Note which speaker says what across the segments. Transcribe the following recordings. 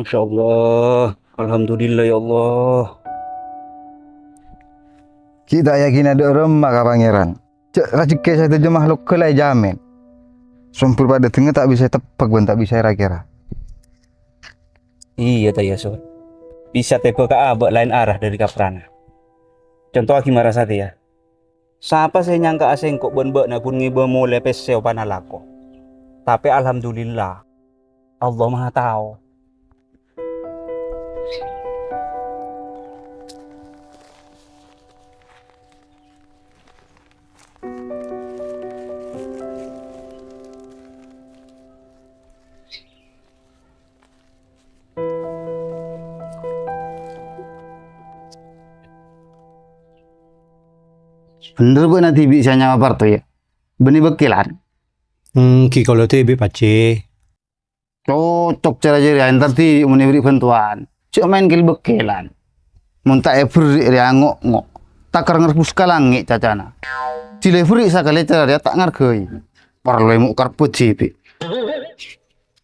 Speaker 1: Masya Allah. Alhamdulillah ya Allah.
Speaker 2: Kita yakin ada remah ka pangeran. Cek rezeki saya tu makhluk kelai jamin. Sumpul pada tengah tak bisa tepak pun tak bisa kira-kira.
Speaker 1: Iya tak ya sobat. Bisa teko ke abak lain arah dari kaprana. Contoh aki marasati ya. Siapa saya nyangka asing kok ben-ben pun ngiba mulai peseo panalako. Tapi alhamdulillah Allah Maha tahu.
Speaker 2: Bener pun nanti bisa nyawa parto ya. Benih bekilan.
Speaker 3: Ki kalau tebe pace.
Speaker 2: Cocok cara jadi antar ti menibri bantuan. Cuk main kil bekilan. Muntak ever ria ngok. Takar ngerpus kalangi cacana. Cilefuri sakali cara dia tak ngargoi. Parlo emu karput cipi.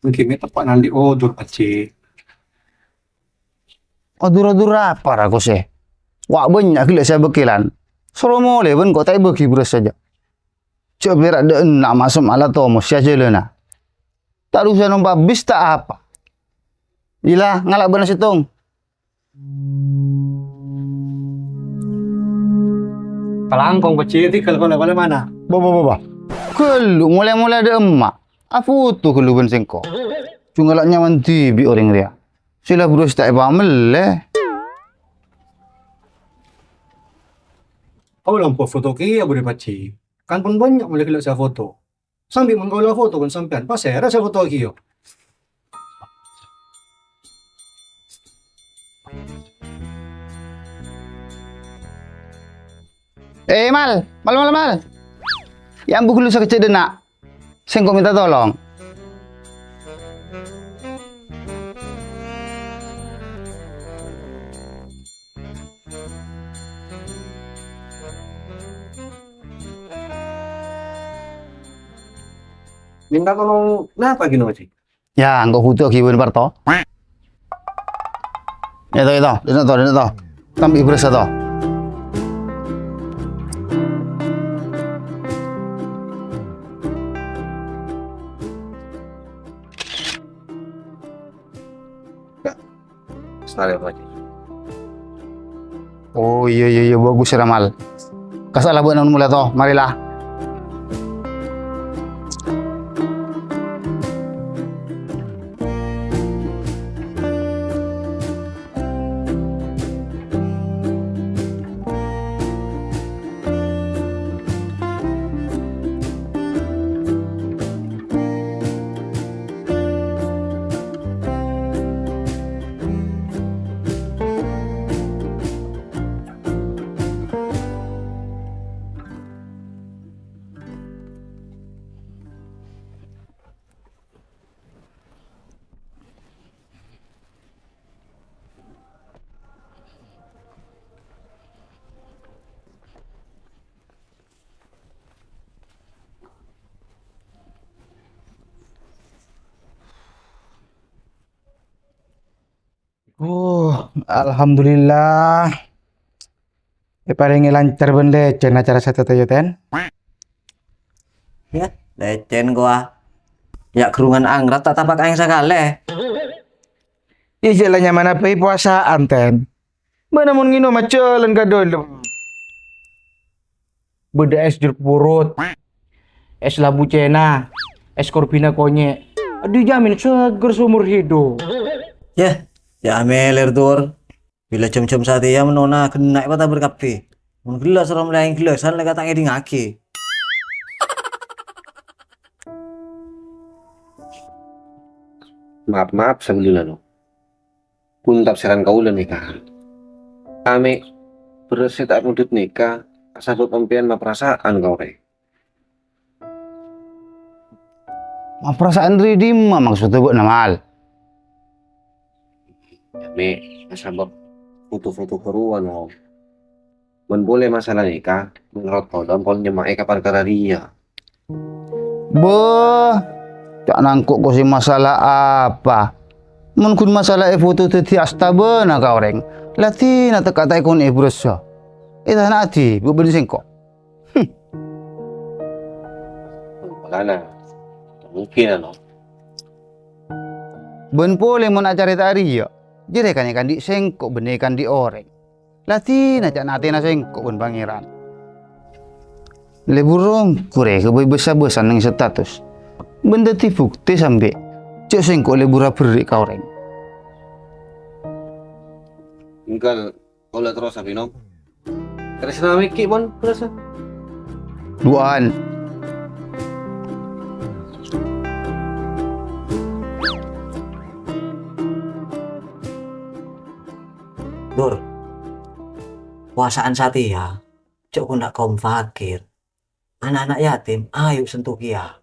Speaker 3: Mungkin tepat nanti odur pace.
Speaker 2: Odur-odur apa aku sih? Wak banyak gila saya bekilan. Suruh mulai pun kau tak bagi beras saja. Cuk berak de enak masuk ala tomo sia jelena. Tak usah nombak bis tak apa. Ila ngalak benar situng.
Speaker 3: Kalangkong pace ti kalau mana?
Speaker 2: Baba. Kelu mulai ada emak. Apa tu kelu ben sengko. Cungalak nyaman tibi orang dia. Sila beras tak pamel leh.
Speaker 3: Kau lampu foto ki ya boleh pace. Kan pun banyak boleh kalau saya foto. Sambil mengkau foto kan sampean. Pas saya rasa foto ki yo.
Speaker 2: Mal. Yang buku lu sakit denak. Sengko minta tolong.
Speaker 3: Minta tolong kenapa gini pace?
Speaker 2: Ya, engkau butuh kiwen parto. Itu, denak to. Tambi beras to.
Speaker 3: Sekali pace.
Speaker 2: Oh iya bagus Ramal. Kasalah buat non mulai to, marilah. Alhamdulillah. Paling lancar bende cina acara satu ten.
Speaker 4: Ya, lecen gua. Ya kerungan angrat tak tapak aing sakale.
Speaker 2: Ijelanya mana pei puasaan ten. Mana mun ngino macelen gadol. Beda es jeruk purut. Es labu cena. Es korbina konye. Dijamin seger seumur hidup.
Speaker 4: Ya meler dur. Bila jam-jam saat ya menona kena apa berkape. Mun gelas ora mlaing gelasan lek katake dingake.
Speaker 5: Maaf sebelumnya no. Pun tafsiran kaulah nikah. Kami bersih tak mudut nikah. Sabut pempian ma perasaan kau re.
Speaker 2: Ma perasaan redim maksudnya buat namal.
Speaker 5: Kami sabab foto-foto keruan no. Men boleh masalah nikah menurut kau dan pol nyemai kapal kararia.
Speaker 2: Boh, tak nangkuk kau si masalah apa. Mun kun masalah foto tadi astabe na ka orang. Lati na teka kon brosya. Ita na ati bu ben singko.
Speaker 5: Wala na. Mungkin ano.
Speaker 2: Ben pole mun acara tari ya. Jere kan di sengko benekan di orang. Lati na cak nate na sengko ben pangeran. Le burung kure ke boy besa-besan nang status. Benda ti bukti sampe cek sengko le bura beri ka orang.
Speaker 5: Engkal kalau terus sabi no. Terus na miki bon terus.
Speaker 2: Duaan.
Speaker 4: Dur, puasaan Satya, cok ku ndak kaum fakir. Anak-anak yatim, ayo sentuh kia.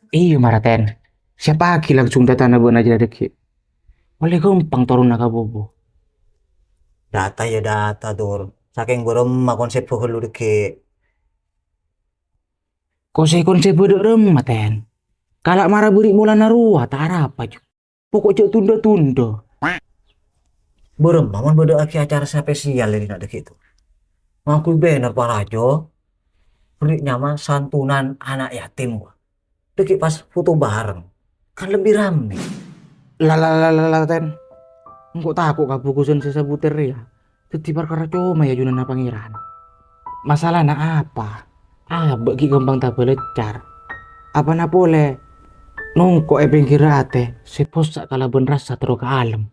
Speaker 1: Iya Maraten. Siapa lagi langsung datang na buat aja deki. Oleh gampang turun na bobo.
Speaker 4: Data ya data, Dur. Saking beremah konsep lu deke.
Speaker 1: Konsep bedek remah ten. Kalak marah burik mula naruah tak apa juga. Pokok cok tunda-tunda.
Speaker 4: Beremah man beda aki acara spesial ini nak deke itu. Ngaku bener parajo. Beri nyaman santunan anak yatim gua. Deke pas foto bareng. Kan lebih rame.
Speaker 1: Lah ten. Engkau takut kabukusan sesebutir ya. Jadi perkara cuma ya junana pangeran. Masalah na apa? Bagi gampang tak belecar. Apa na boleh? Nongko pinggirate sepos sak kala ben rasa terus ke alam.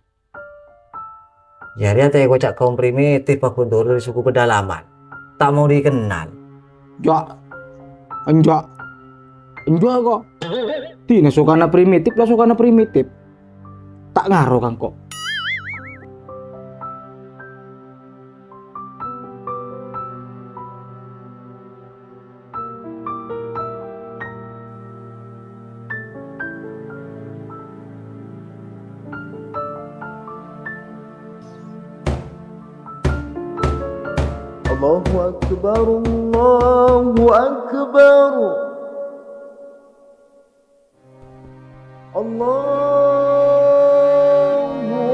Speaker 4: Jadi ate kocak kaum primitif aku dari suku pedalaman. Tak mau dikenal.
Speaker 1: Enjak kok. Tina sukana primitif lah sukana primitif. Tak ngaruh kan kok.
Speaker 6: Allahu Akbar, Allahu Akbar, Allahu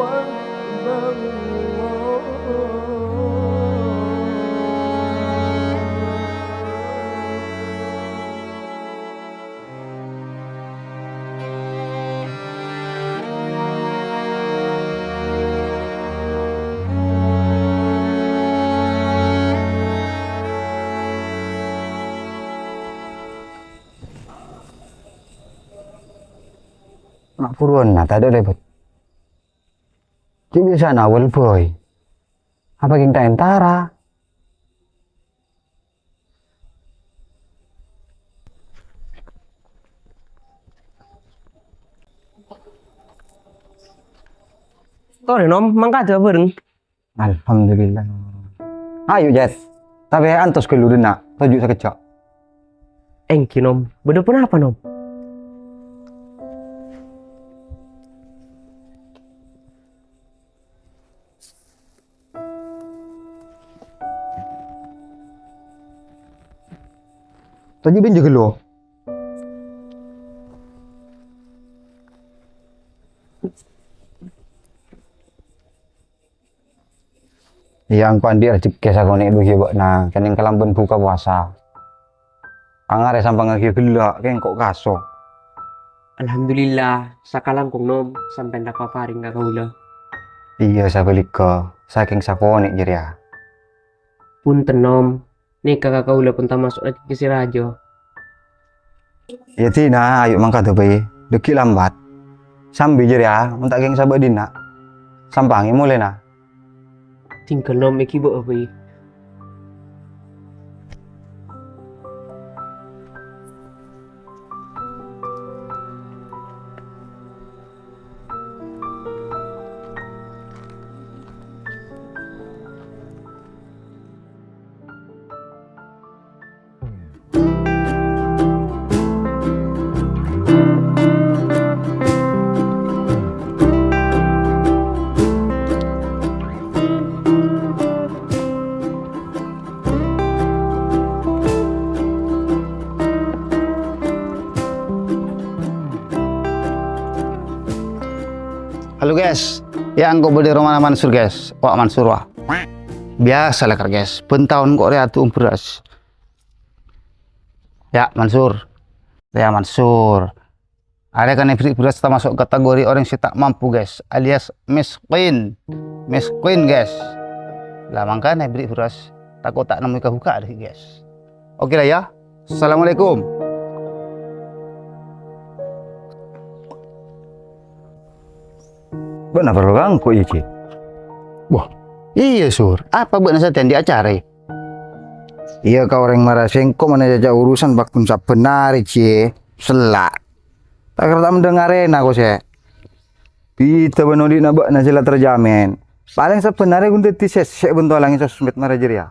Speaker 6: Akbar,
Speaker 2: Nak puruan na tak ada lebat. Cik bisa na awal boy. Apa yang tak entara?
Speaker 7: Có để nó mang cả cho vườn.
Speaker 2: Alhamdulillah. Ayo Jet. Tapi antos ke lu nak. Tuju sekejap.
Speaker 7: Engki nom. Bener pun apa nom?
Speaker 2: Tuju bin juga lu. Yang pandir cekes aku nih bagi buat nah kening kelamben buka puasa. Angare sampai ngaki gelak keng kok kaso.
Speaker 7: Alhamdulillah. Sakalang kong nom. Sampai ndak paparing nga kaula.
Speaker 2: Iya saya balik ke saking sakonik jadi ya.
Speaker 7: Punten nom. Nih kakak kaula pun tak masuk lagi ke si Rajo.
Speaker 2: Ya tina ayo mangkat tuh bayi. Deki lambat. Sambil jadi ya. Untuk geng sabar dina. Sampangi mulai nah.
Speaker 7: Tinggal nom iki bo apa ya?
Speaker 2: Halo guys, ya angkot berde Romana Mansur guys, Wak Mansur wah. Biasa lah guys, pentahun kok reatu beras. Ya Mansur, ada kan yang beras termasuk kategori orang yang tak mampu guys, alias miskin guys. Lah makanya beri beras, takut tak nemu buka deh guys. Oke lah ya, assalamualaikum.
Speaker 1: Benar perlu ganggu ya, Ci.
Speaker 2: Iya sur, apa buat nasatian di acara? Iya kau orang marah sengkok mana jajak urusan bakun benar cie selak. Tak kerta mendengar aku sih.
Speaker 1: Kita benodi nabak nasila terjamin. Paling sebenarnya untuk tisesek bentolangi sosmed manajer ya.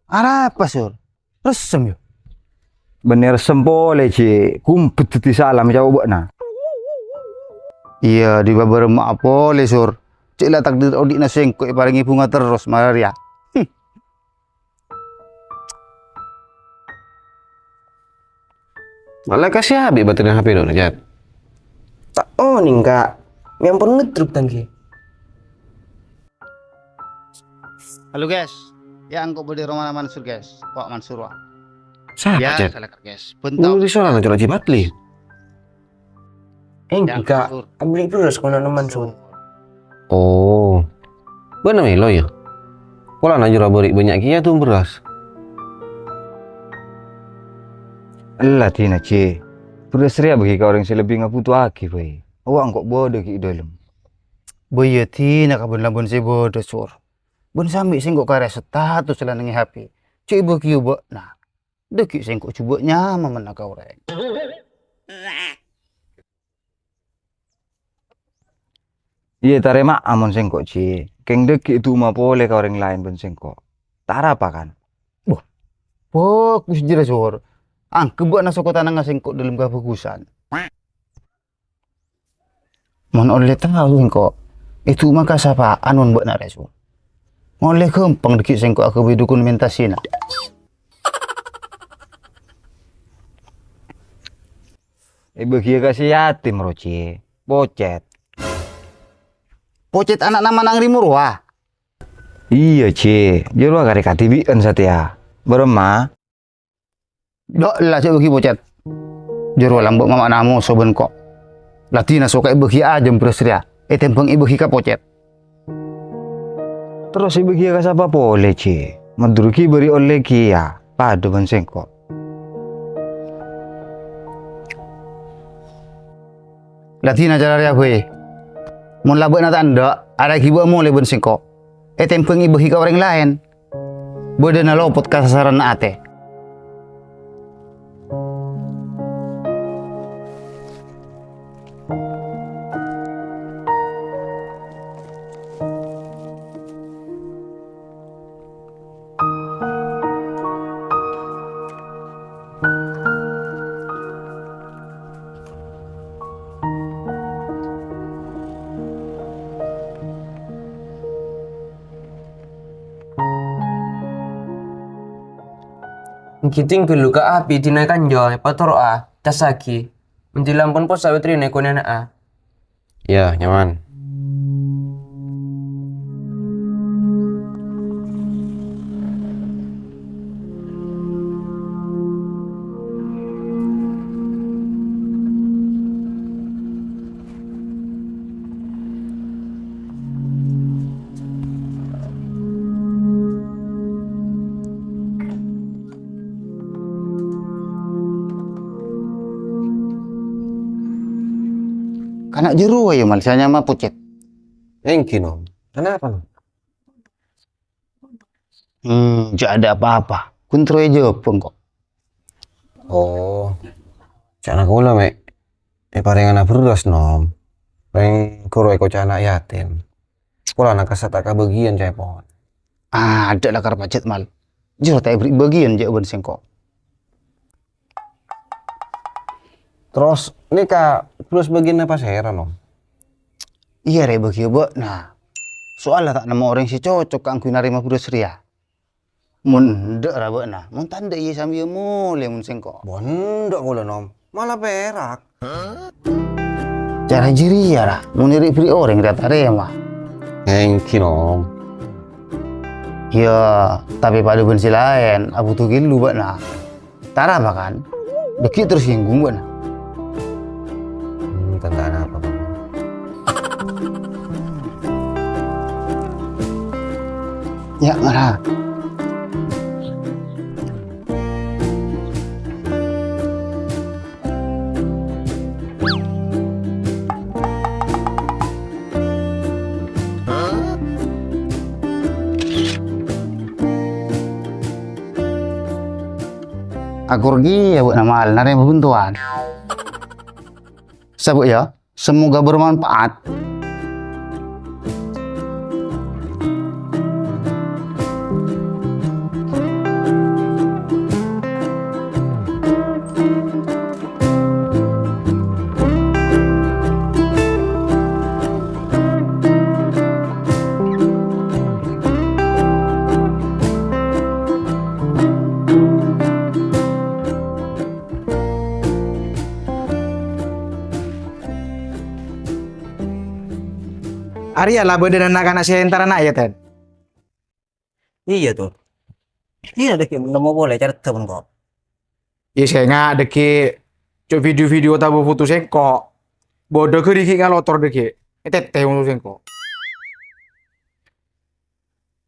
Speaker 2: Arah apa sur? Resem yuk.
Speaker 1: Bener sempole Ci, kumpet ti salam jawab buat na.
Speaker 2: Iya di babar mak boleh sur. Cik lah takdir odik nasengkok paling bunga terus malaria.
Speaker 5: Malah kasih habis baterai HP dong, Jat.
Speaker 7: Tak nih kak. Yang pun ngedrop tangki.
Speaker 2: Halo guys, ya angkot berde Romana Mansur guys, Wak Mansur wah.
Speaker 5: Siapa,
Speaker 2: Ya
Speaker 5: Jat?
Speaker 2: salah guys,
Speaker 5: Nunggu di sana coba Jibatli.
Speaker 2: Ya,
Speaker 7: Kak.
Speaker 2: Mansur.
Speaker 7: Ambil beras kono Mansur.
Speaker 5: Oh. Benar lo ya? Pola najura beri banyak kia tuh beras.
Speaker 1: Allah tina Ci. Beras ria bagi kau orang selebih ngaputu aki boy. Awak kok bodoh ki dalam.
Speaker 2: Boy tina kabun labun si bodoh sur. Bun sambil singkok karya status lanangi HP. Cik ibu kiu bo. Nah, deki singkok coba nyaman mana kau orang.
Speaker 1: Iya tarema amon sengkok Ci. Keng deki itu mah boleh kau orang lain pun sengkok. Tak apa kan?
Speaker 2: Fokus jelas sur. Kebuat nasa kota nang singkok dalam kefokusan. Mon oleh tahu singkok. Itu maka siapa anon buat nak resu. Oleh kempang deki singkok aku beri dokumentasi nak.
Speaker 1: Ibu kia kasih yatim Roci. Bocet.
Speaker 2: Pocet anak nama nang rimur wah.
Speaker 1: Iya Ci. Jero agak katibian satya. Berema.
Speaker 2: Dok lah cik bagi pocet. Jero lambok mama namu soben kok. Latina suka ibu kia aja bersria. Tempeng ibu kia pocet.
Speaker 1: Terus ibu kia kasih apa boleh Ci. Madruki beri oleh kia. Padu ban sengkok.
Speaker 2: Latina cara dia gue. Mun labuk na tanda, ada kibu mo leben singko. Tempeng ibu hika orang lain. Bode na lopot kasasaran na ate.
Speaker 7: Kiting kelu ka api dinaikkan jo, pator tasaki. Menjelang pun pos sawitri naik kono
Speaker 5: Ya, nyaman.
Speaker 2: Kanak jeru ayo malsanya mah pocet.
Speaker 5: Engki nom. Kenapa nom?
Speaker 2: Jak ada apa-apa. Kontrol aja pun kok.
Speaker 5: Oh. Cana kula mek. Parengan beras nom. Peng kuro eko cana yatim. Pola nak kasat tak bagian cai pohon.
Speaker 2: Ada lah karena pacet mal. Jeru tak beri bagian jawaban singkok.
Speaker 5: Terus ini kak terus bagian apa heran nom?
Speaker 2: Iya re bagi bo. Nah, soalnya tak nemu orang si cocok kang kui narima beras ria. Mun ndek ra bo nah. Mun tanda iya sambil mulai mun singkok.
Speaker 5: Bondok kula nom. Malah perak.
Speaker 2: Cara jiri ya lah, meniri pri orang kita tarema.
Speaker 5: Hengki nom.
Speaker 2: Ya, tapi pada bensi lain, abu tu gilu buat nah. Tara apa kan? Deki tersinggung buat nah.
Speaker 5: Tandaan apa bang?
Speaker 2: Ya marah. Aku pergi ya buat nama al nari bantuan. Sabuk ya, semoga bermanfaat.
Speaker 8: Arya lah beda anak-anak saya antara anak ya ten.
Speaker 4: Iya tuh. Iya deki mau boleh cari temen kok.
Speaker 8: Iya saya nggak deki cok video-video tabu foto sengkok. Bodoh ke deki ngalotor deki. Tete untuk sengkok.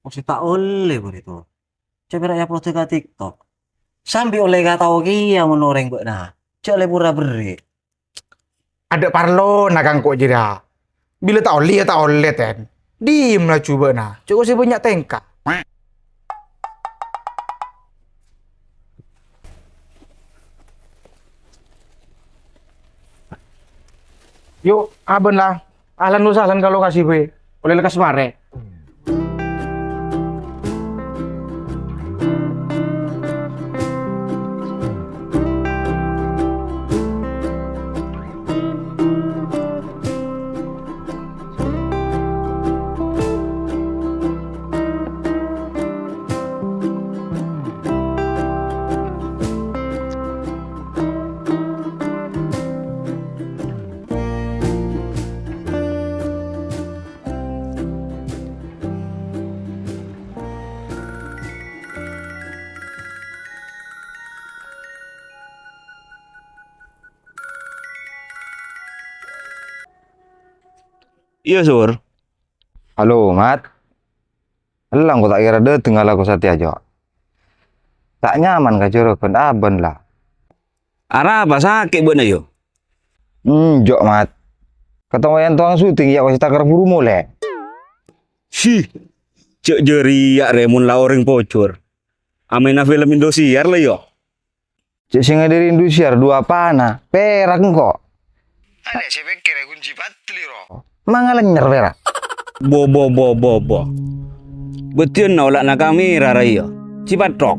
Speaker 4: Masih tak oleh begitu. Coba ya upload ke TikTok. Sampai oleh gak tahu kia menoreng buat nah. Cok oleh pura beri.
Speaker 8: Ada parlo nakang kok jira. Bila tak oleh ten. Diem lah coba nah. Cukup sih banyak tengkak. Yuk, aben lah. Ahlan usahlan kalau kasih gue. Oleh lekas mare.
Speaker 1: Iya sur.
Speaker 5: Halo, Mat. Elang kok tak kira deh tinggal aku sati aja. Tak nyaman ka jorokan aben lah.
Speaker 1: Arah apa sakit buat yo?
Speaker 5: Jok, Mat. Ketemu yang tuang syuting ya wasita buru mulai.
Speaker 1: Sih. Cek jeriak remun lah orang pocor. Amena film Indosiar lah yo.
Speaker 5: Cek singa dari Indosiar dua pana. Perak kok. Ada saya pikir kunci patli roh. Mangalenyer perak.
Speaker 1: Bo. Betul nolak na kamera rayo. Cipatok.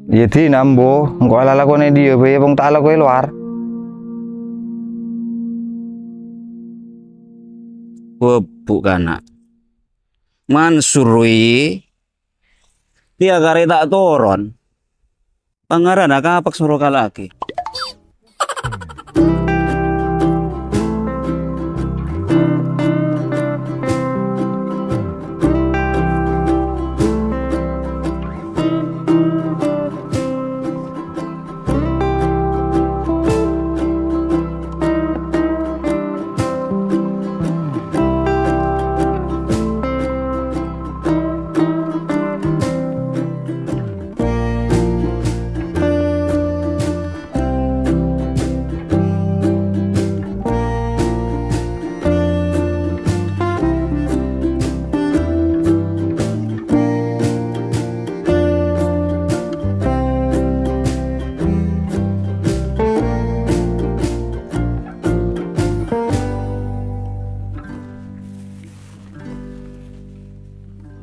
Speaker 5: Jadi nambo, engkau ala lakone dia, bayi bang tak ala kowe luar.
Speaker 1: Wepuk kana. Mansurui. Dia kare tak toron. Pangaran kapak suruh kalaki.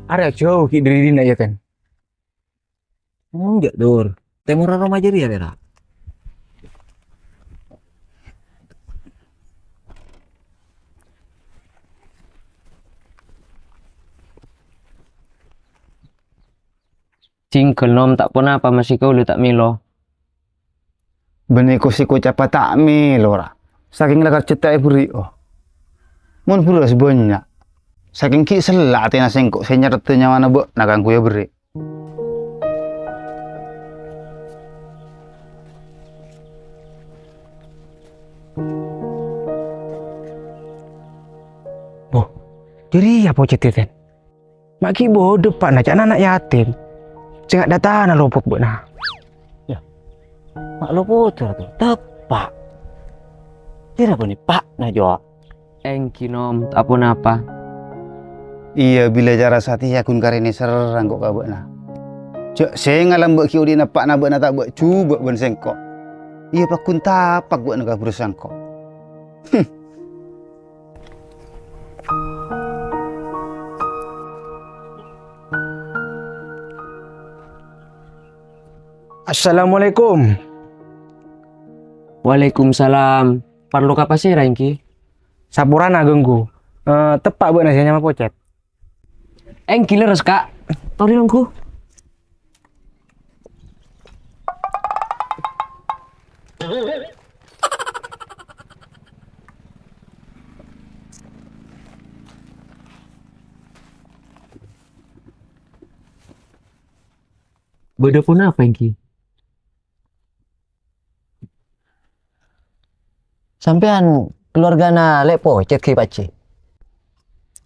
Speaker 8: Ada jauh ki dari dina ya ten.
Speaker 4: Enggak dur. Temur Roma jadi ya berak.
Speaker 7: Cingkel nom tak pernah apa masih kau lu tak milo.
Speaker 2: Beniko siku capa tak mi lora. Saking lakar cetak beri oh. Mun beras banyak. Saking ki selak tina sengkok saya nyertenya mana bok nakang ku ya beri.
Speaker 8: Oh, jadi apa cetitan? Maki bodoh pak nak anak yatim. Cengak datana lopot buat nah.
Speaker 4: Mak lo putra tuh, tepak. Kira apa nih Pak Najo?
Speaker 7: Engki nom, tak apa napa.
Speaker 2: Iya bila cara sati yakun karini serang kok kabuk nah. Cek saya ngalam buat kiu di napak na buat na tak buat cuba buat sengkok. Iya pak kun tapak buat nak bersangkok.
Speaker 8: Assalamualaikum.
Speaker 7: Waalaikumsalam. Perlu apa sih Rengki?
Speaker 8: Sapurana genggu. Tepak buat nasinya sama pocet.
Speaker 7: Engki leres kak. Tahu dilongku. Beda pun apa Engki?
Speaker 4: Sampean keluarga na lek pocet ki paci.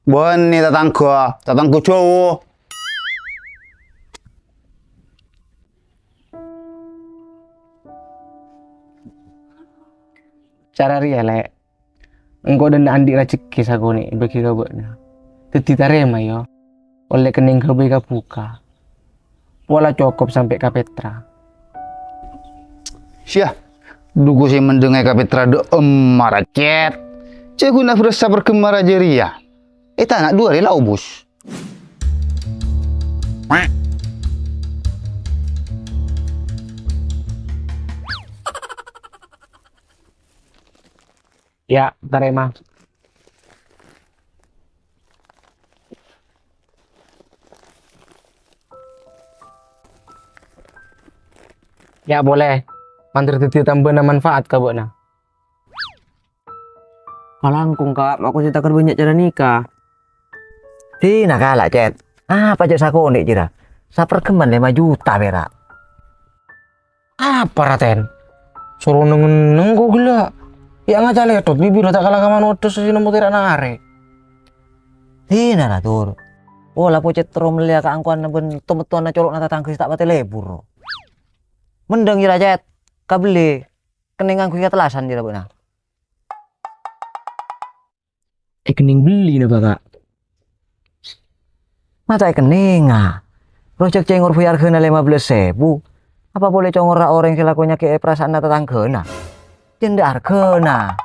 Speaker 2: Bon ni tatangku cowok.
Speaker 8: Cara ria lek. Engkau dan andi racik kisah kau ni bagi kau buat na. Teti tarema yo. Oleh kening kau bagi buka. Pola cukup sampai ke Petra.
Speaker 2: Syah. Dugu saya mendengar Petra do maracet. Cek guna berasa berkemar aja ria. Eta anak dua rela obus.
Speaker 8: Ya, tarema. Ya boleh. Mantir titi tambah na manfaat ka buat na.
Speaker 7: Kalangkung kak, aku cerita banyak cara nikah.
Speaker 4: Tina kalah cet. Apa cek sako nih jira? Saperkeman 5 juta berak.
Speaker 8: Apa raten? Suruh nengen kok gila. Ya ngaca letot bibir tak kalah kaman otos sih nemu tidak nare.
Speaker 4: Tina lah tur. Wala pocet tero melia ka angkuan ben temetuan colok nata tangkis tak pate lebur. Mendeng jira cet. Kabeli keningan ku telasan jira beuna.
Speaker 7: Kening beli na kak.
Speaker 4: Mata keninga. Projek cengor biar kena 15.000. Apa boleh congor orang selakunya ke perasaan nata tangkena? Jendar kena.